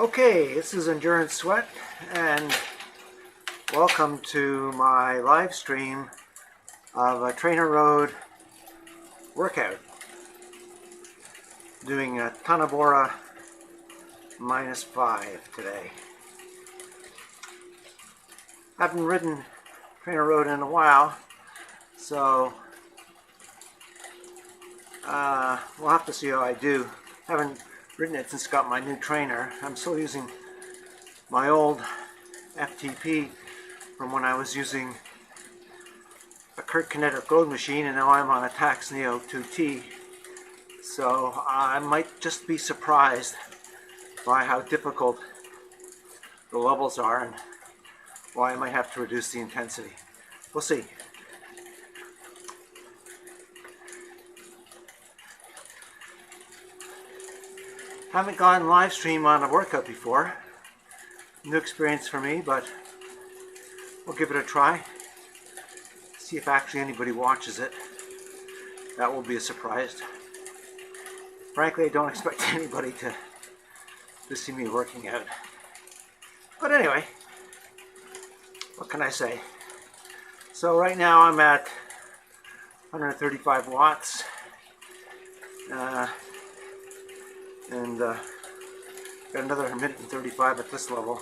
Okay, this is Endurance Sweat, and welcome to my live stream of a TrainerRoad workout. Doing a Tunnabora -5 today. I haven't ridden TrainerRoad in a while, so we'll have to see how I do. Haven't ridden it since I got my new trainer. I'm still using my old FTP from when I was using a TrainerRoad machine, and now I'm on a Tax Neo 2T. So I might just be surprised by how difficult the levels are and why I might have to reduce the intensity. We'll see. Haven't gone live stream on a workout before. New experience for me, but we'll give it a try. See if actually anybody watches it. That will be a surprise. Frankly, I don't expect anybody to see me working out. But anyway, what can I say? So right now I'm at 135 watts. And got another minute and 35 at this level,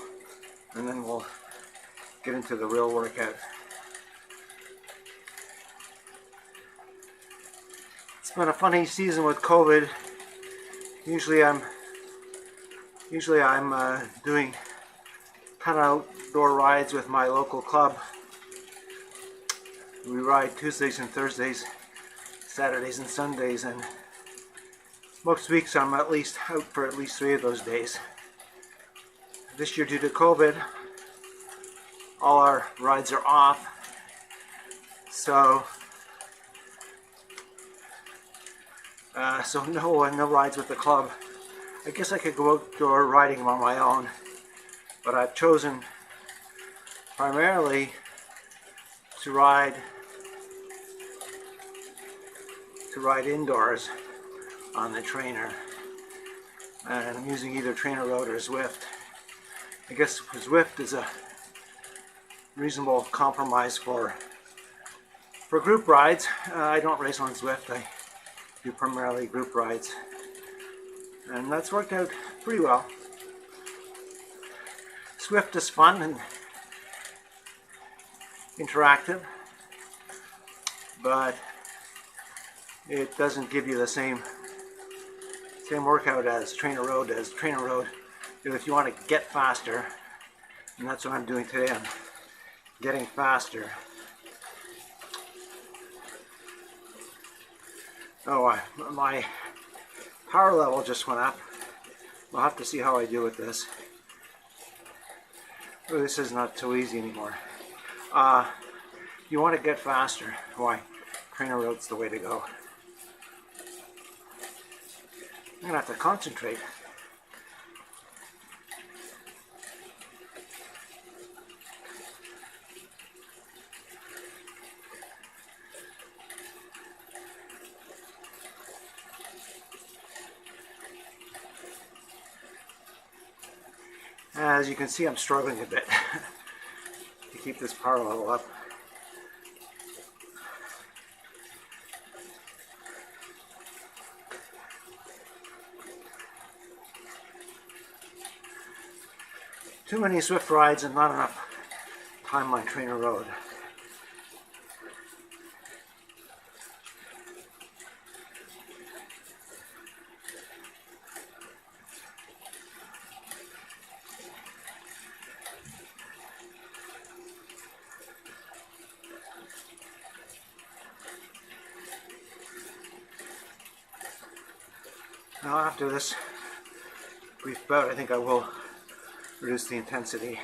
and then we'll get into the real workout. It's been a funny season with COVID. Usually I'm doing kind of outdoor rides with my local club. We ride Tuesdays and Thursdays, Saturdays and Sundays, and most weeks I'm at least out for at least 3 of those days. This year, due to COVID, all our rides are off. So no rides with the club. I guess I could go outdoor riding on my own, but I've chosen primarily to ride indoors on the trainer, and I'm using either TrainerRoad or Zwift. I guess Zwift is a reasonable compromise for group rides. I don't race on Zwift. I do primarily group rides, and that's worked out pretty well. Zwift is fun and interactive, but it doesn't give you the same workout as TrainerRoad does. TrainerRoad, if you want to get faster, and that's what I'm doing today, I'm getting faster. Oh, my power level just went up. We'll have to see how I do with this. Oh, this is not so easy anymore. You want to get faster. Why? TrainerRoad's the way to go. I'm going to have to concentrate. As you can see, I'm struggling a bit to keep this power level up. Too many Zwift rides and not enough time on TrainerRoad. Now after this brief bout, I think I will reduce the intensity.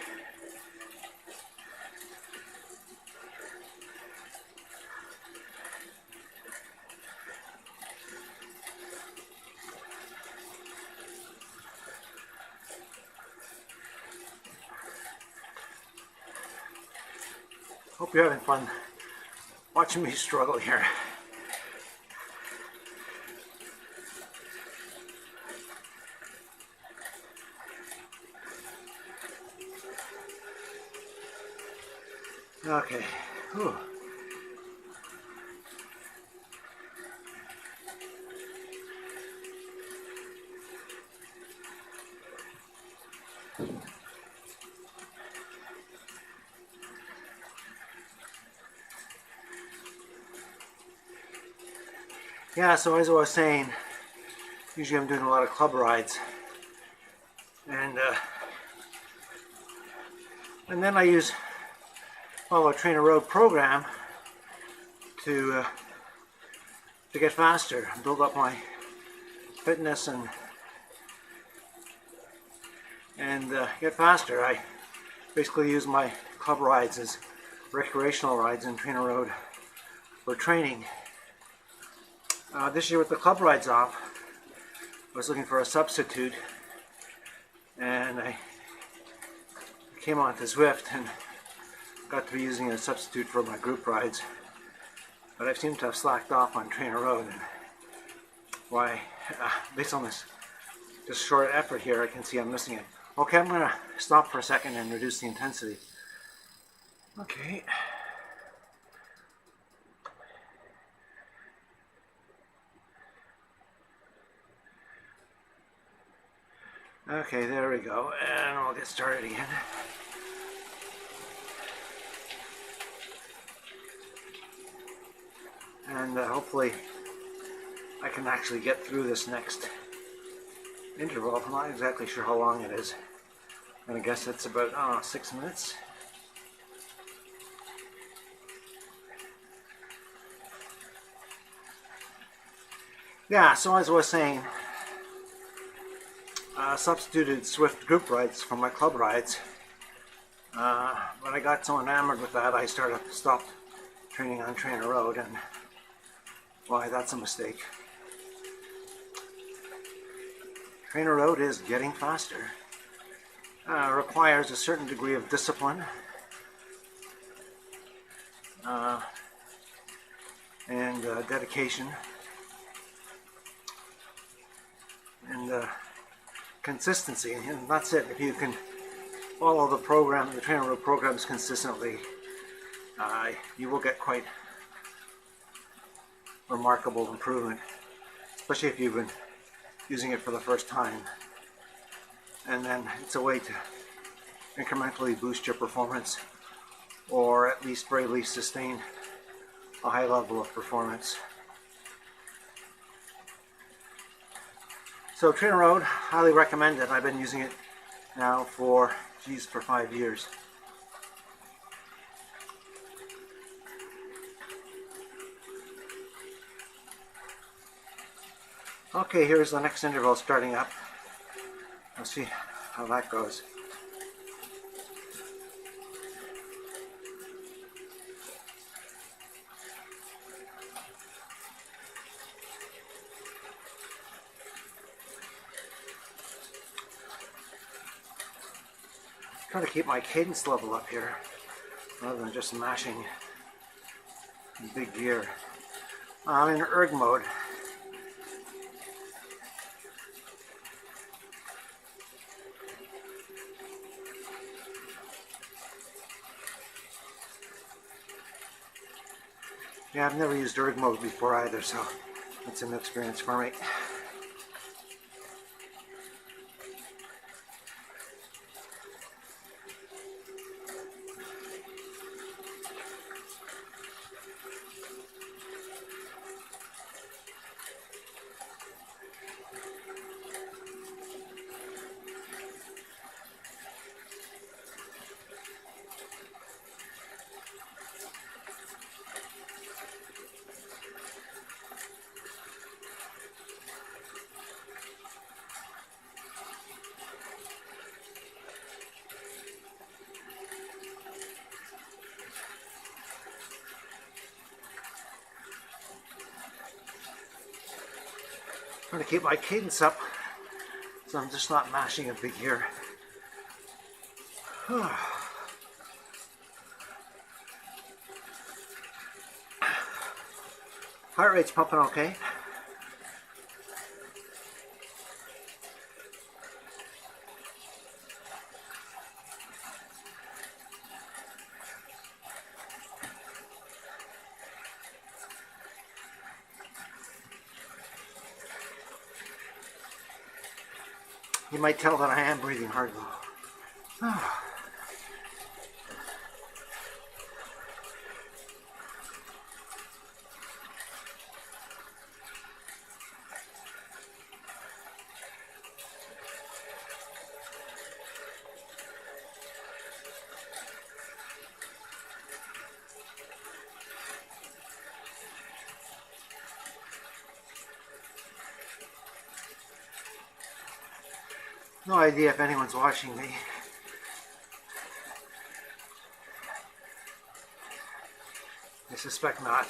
Hope you're having fun watching me struggle here. Okay. Whew. Yeah, so as I was saying, usually I'm doing a lot of club rides, and then I use a TrainerRoad program to get faster, build up my fitness, and get faster. I basically use my club rides as recreational rides in TrainerRoad for training. This year with the club rides off, I was looking for a substitute, and I came onto Zwift and got to be using a substitute for my group rides. But I seem to have slacked off on TrainerRoad, and why, based on this short effort here, I can see I'm missing it. Okay, I'm going to stop for a second and reduce the intensity. Okay. Okay, there we go, and we'll get started again. And hopefully I can actually get through this next interval. I'm not exactly sure how long it is. I'm going to guess it's about, I don't know, 6 minutes. Yeah, so as I was saying, substituted Zwift group rides for my club rides. But I got so enamored with that, I stopped training on TrainerRoad, and why, that's a mistake. TrainerRoad is getting faster. Requires a certain degree of discipline and dedication and consistency, and that's it. If you can follow the program, the TrainerRoad programs consistently, you will get quite remarkable improvement, especially if you've been using it for the first time. And then it's a way to incrementally boost your performance, or at least very least sustain a high level of performance. So TrainerRoad, highly recommend it. I've been using it now for 5 years. Okay, here's the next interval starting up. Let's see how that goes. Trying to keep my cadence level up here rather than just mashing big gear. I'm in erg mode. Yeah, I've never used erg mode before either, so it's a new experience for me. Trying to keep my cadence up so I'm just not mashing a big gear. Heart rate's pumping okay. You might tell that I am breathing hard though. No idea if anyone's watching me. I suspect not.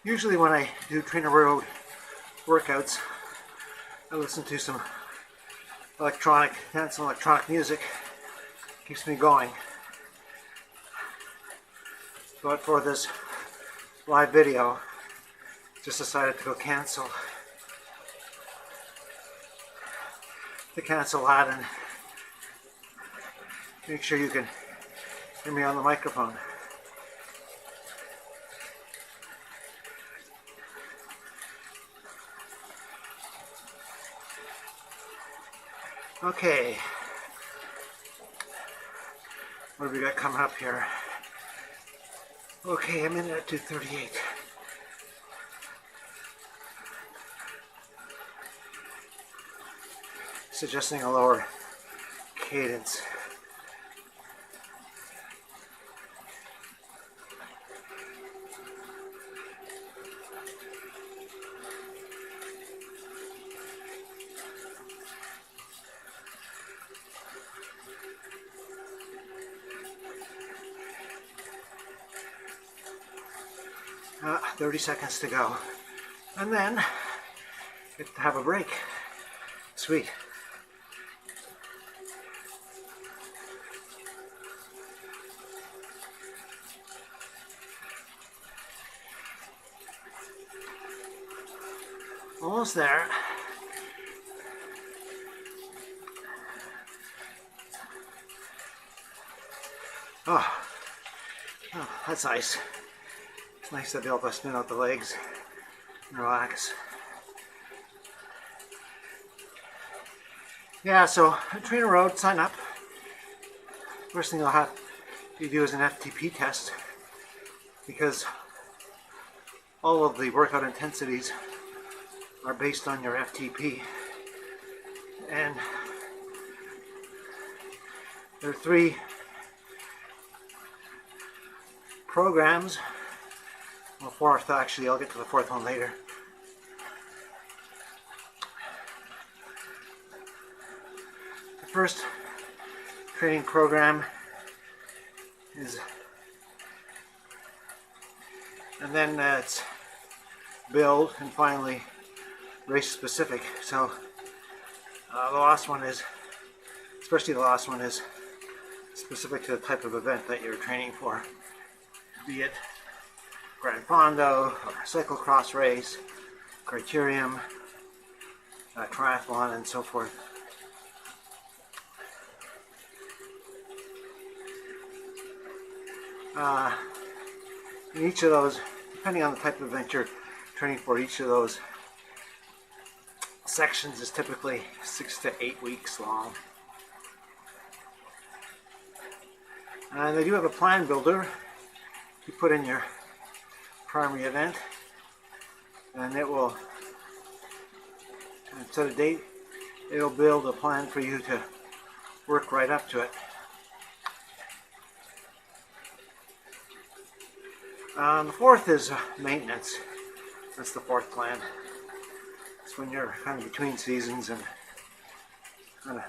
Usually when I do TrainerRoad workouts, I listen to some electronic music. Keeps me going. But for this live video, just decided to go cancel that and make sure you can hear me on the microphone. Okay, what have we got coming up here? Okay, I'm in at 2:38. Suggesting a lower cadence. 30 seconds to go. And then get to have a break. Sweet. Almost there. Oh, that's nice. It's nice to be able to spin out the legs and relax. Yeah, so TrainerRoad, sign up. First thing I'll have you do is an FTP test, because all of the workout intensities are based on your FTP. And there are 3 programs. Well, 4th actually, I'll get to the 4th one later. The first training program is, and then it's build, and finally race specific. So the last one is, especially the last one, is specific to the type of event that you're training for, be it Grand Fondo, or cyclocross race, criterium, triathlon, and so forth. In each of those, depending on the type of event you're training for, each of those sections is typically 6 to 8 weeks long. And they do have a plan builder. You put in your primary event, and it will set a date. It'll build a plan for you to work right up to it. The 4th is maintenance. That's the 4th plan. It's when you're kind of between seasons and kind of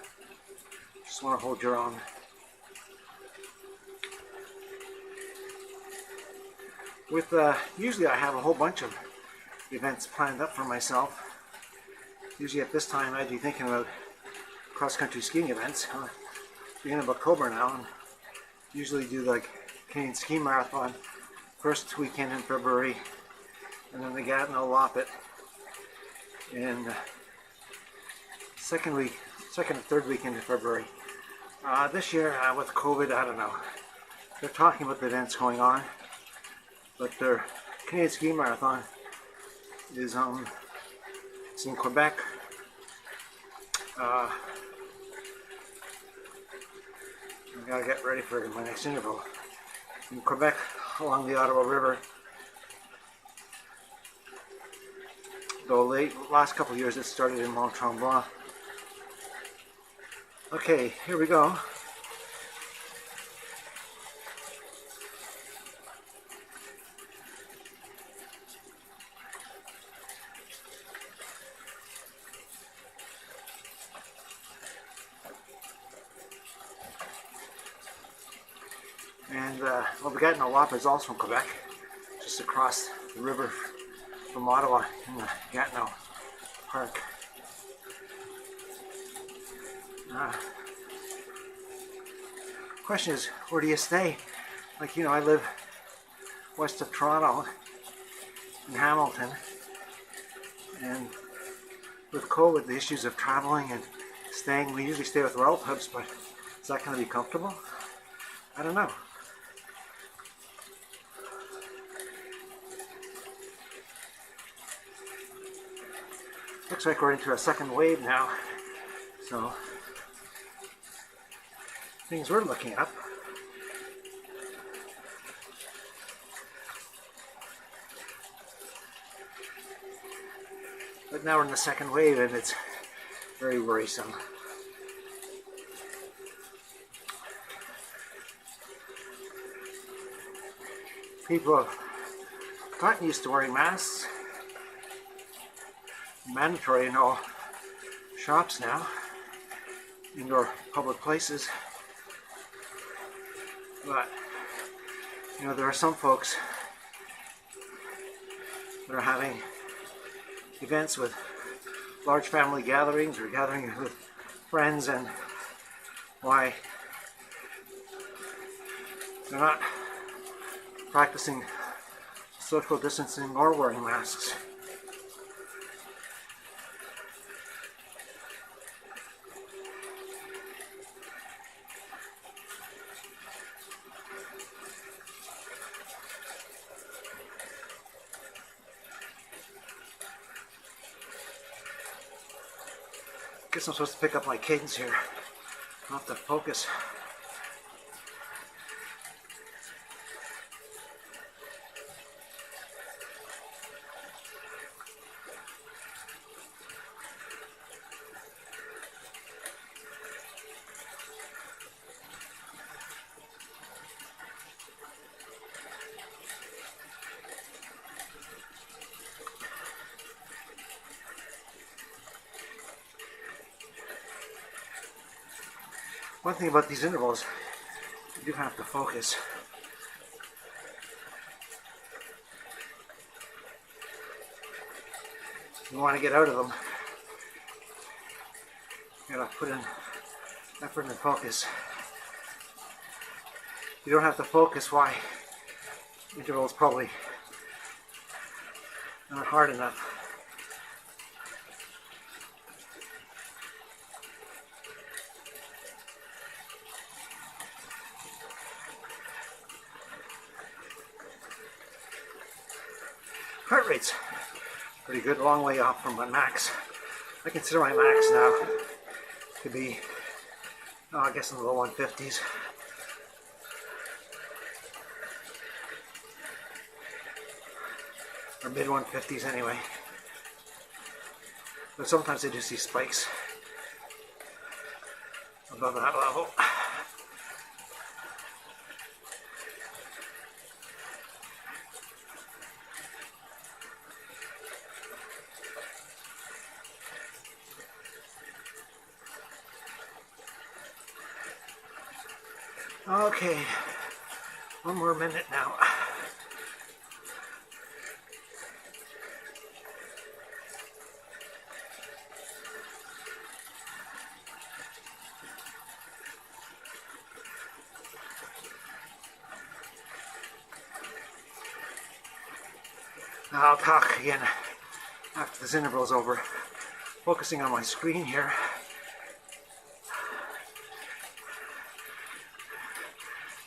just want to hold your own. With usually I have a whole bunch of events planned up for myself. Usually at this time I'd be thinking about cross-country skiing events. Beginning of October now, and usually do like Canadian Ski Marathon first weekend in February, and then the Gatineau Loppet in second and third weekend in February. This year with COVID, I don't know. They're talking about the events going on, but their Canadian Ski Marathon is it's in Quebec. I gotta get ready for my next interval. In Quebec, along the Ottawa River. Though last couple of years it started in Mont Tremblant. Okay, here we go. And well, the Gatineau Loppet is also in Quebec, just across the river from Ottawa in the Gatineau Park. Question is, where do you stay? Like, you know, I live west of Toronto in Hamilton, and with COVID, the issues of traveling and staying, we usually stay with relatives, but is that going to be comfortable? I don't know. Looks like we're into a second wave now, so things we're looking up. But now we're in the second wave and it's very worrisome. People have gotten used to wearing masks. Mandatory in all shops now, indoor public places. But, you know, there are some folks that are having events with large family gatherings or gatherings with friends, and why they're not practicing social distancing or wearing masks. I guess I'm supposed to pick up my cadence here. I'll have to focus. One thing about these intervals, you do have to focus. You want to get out of them, you gotta put in effort and focus. You don't have to focus, why? Intervals probably not hard enough. Heart rate's pretty good, a long way off from my max. I consider my max now to be, I guess, in the low 150s. Or mid 150s anyway. But sometimes I do see spikes above that level. Okay, one more minute now. I'll talk again after this interval is over. Focusing on my screen here.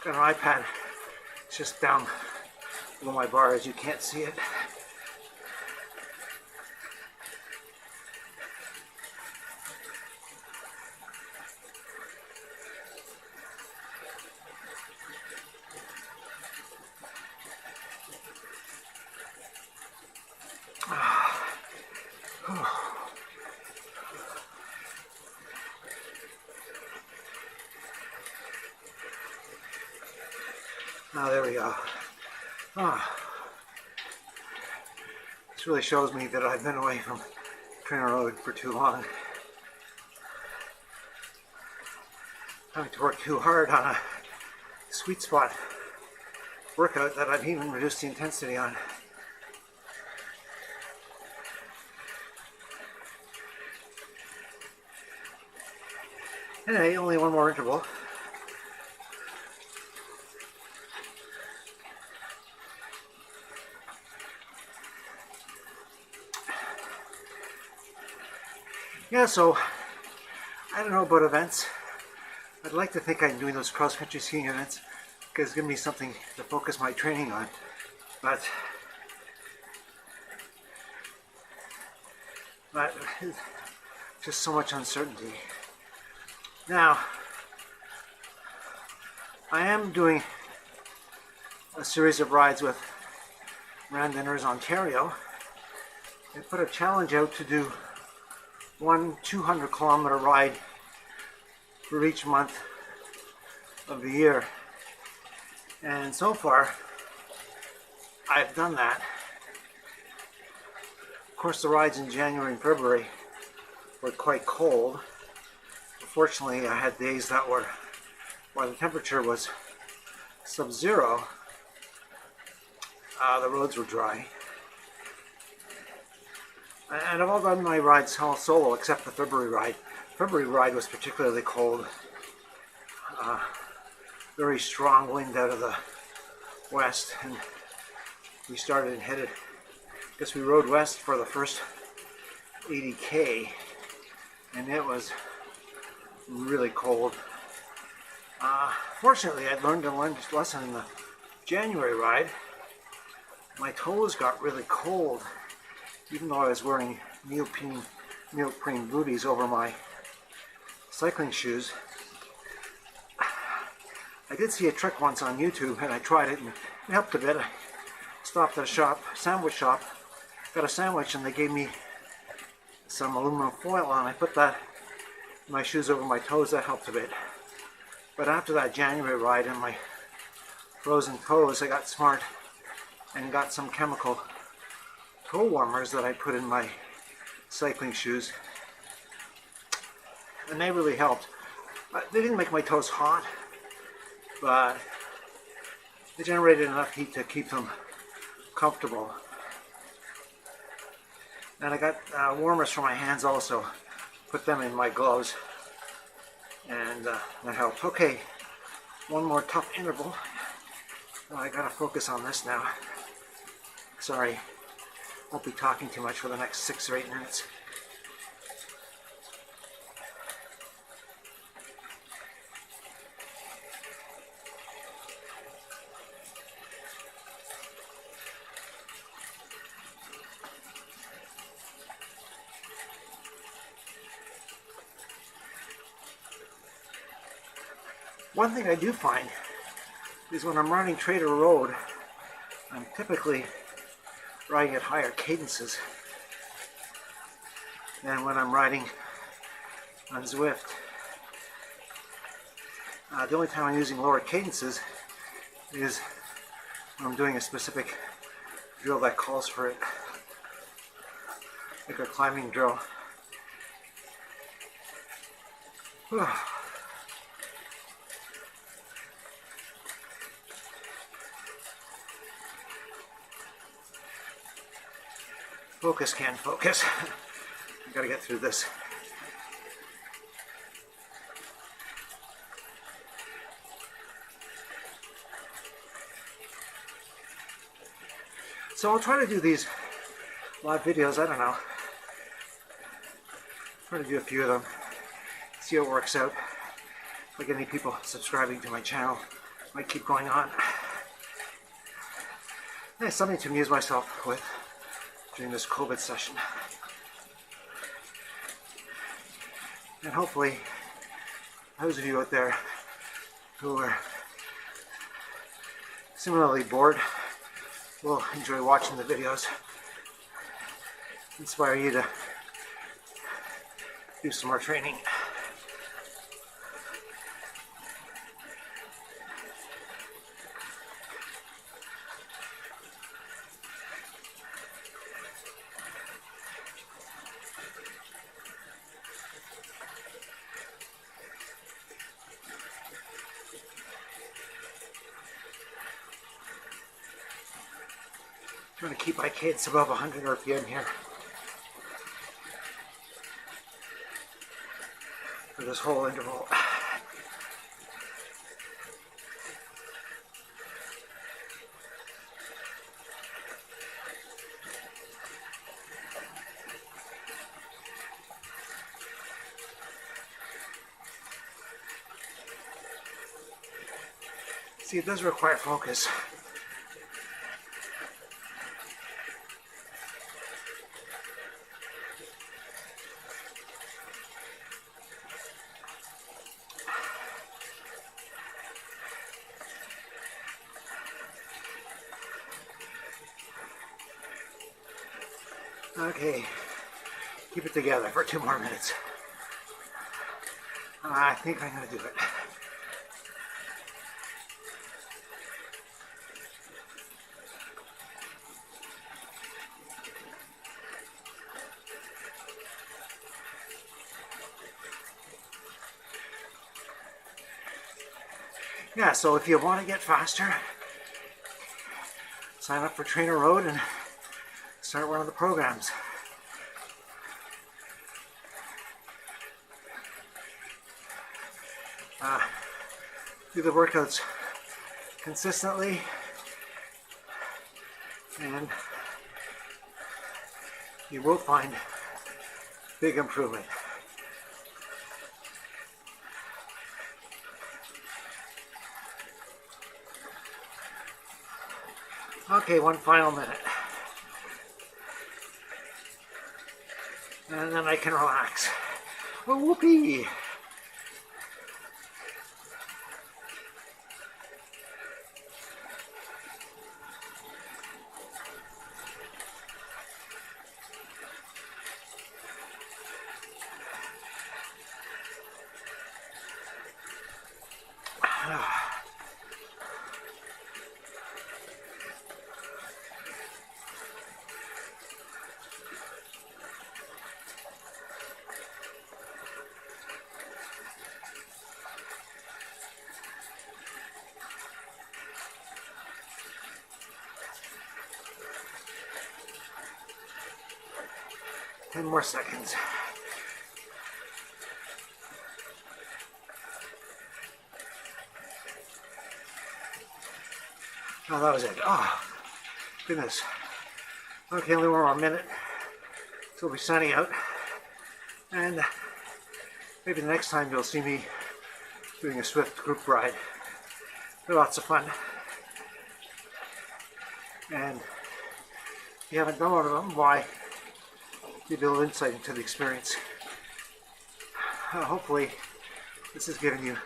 Got an iPad. It's just down below my bar, as you can't see it. Oh, there we go. This really shows me that I've been away from TrainerRoad for too long. Having to work too hard on a sweet spot workout that I've even reduced the intensity on. Anyway, only one more interval. Yeah, so I don't know about events. I'd like to think I'm doing those cross-country skiing events because it's giving me something to focus my training on. But just so much uncertainty. Now, I am doing a series of rides with Randoner's Ontario. They put a challenge out to do one 200-kilometer ride for each month of the year. And so far, I've done that. Of course, the rides in January and February were quite cold. Fortunately, I had days that were where the temperature was sub-zero. The roads were dry. And I've all done my rides all solo except the February ride. February ride was particularly cold. Very strong wind out of the west, and we started and headed. I guess we rode west for the first 80K, and it was really cold. Fortunately, I'd learned a lesson in the January ride. My toes got really cold, even though I was wearing neoprene booties over my cycling shoes. I did see a trick once on YouTube, and I tried it, and it helped a bit. I stopped at a sandwich shop, got a sandwich, and they gave me some aluminum foil on. I put that in my shoes over my toes. That helped a bit. But after that January ride and my frozen toes, I got smart and got some chemical toe warmers that I put in my cycling shoes, and they really helped. They didn't make my toes hot, but they generated enough heat to keep them comfortable. And I got warmers for my hands also, put them in my gloves, and that helped. Okay, one more tough interval. I gotta focus on this now. Sorry. Won't be talking too much for the next 6 or 8 minutes. One thing I do find is when I'm running TrainerRoad, I'm typically riding at higher cadences than when I'm riding on Zwift. The only time I'm using lower cadences is when I'm doing a specific drill that calls for it, like a climbing drill. Focus can't focus. I gotta get through this. So I'll try to do these live videos, I don't know. Try to do a few of them, see how it works out. If I get any people subscribing to my channel, might keep going on. Yeah, something to amuse myself with during this COVID session. And hopefully, those of you out there who are similarly bored will enjoy watching the videos, inspire you to do some more training. Trying to keep my cadence above 100 RPM here for this whole interval. See, it does require focus. Okay, keep it together for 2 more minutes. I think I'm going to do it. Yeah, so if you want to get faster, sign up for TrainerRoad and start one of the programs. Do the workouts consistently, and you will find big improvement. Okay, 1 final minute. And then I can relax. Oh, whoopee! Ten more seconds. Oh, that was it. Oh, goodness. Okay, only 1 more minute. So we'll be signing out. And maybe the next time you'll see me doing a Swift group ride. They're lots of fun. And if you haven't done one of them, why? Give you a little insight into the experience. Hopefully this has given you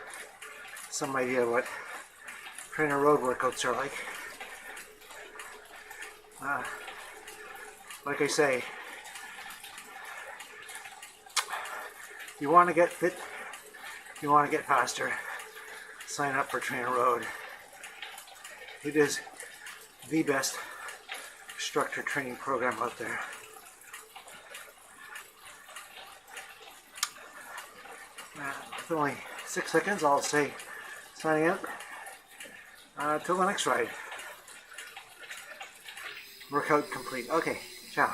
some idea of what TrainerRoad workouts are like. Like I say, if you want to get fit, if you want to get faster, sign up for TrainerRoad. It is the best structured training program out there. With only 6 seconds, I'll say signing out. Till the next ride. Workout complete. Okay, ciao.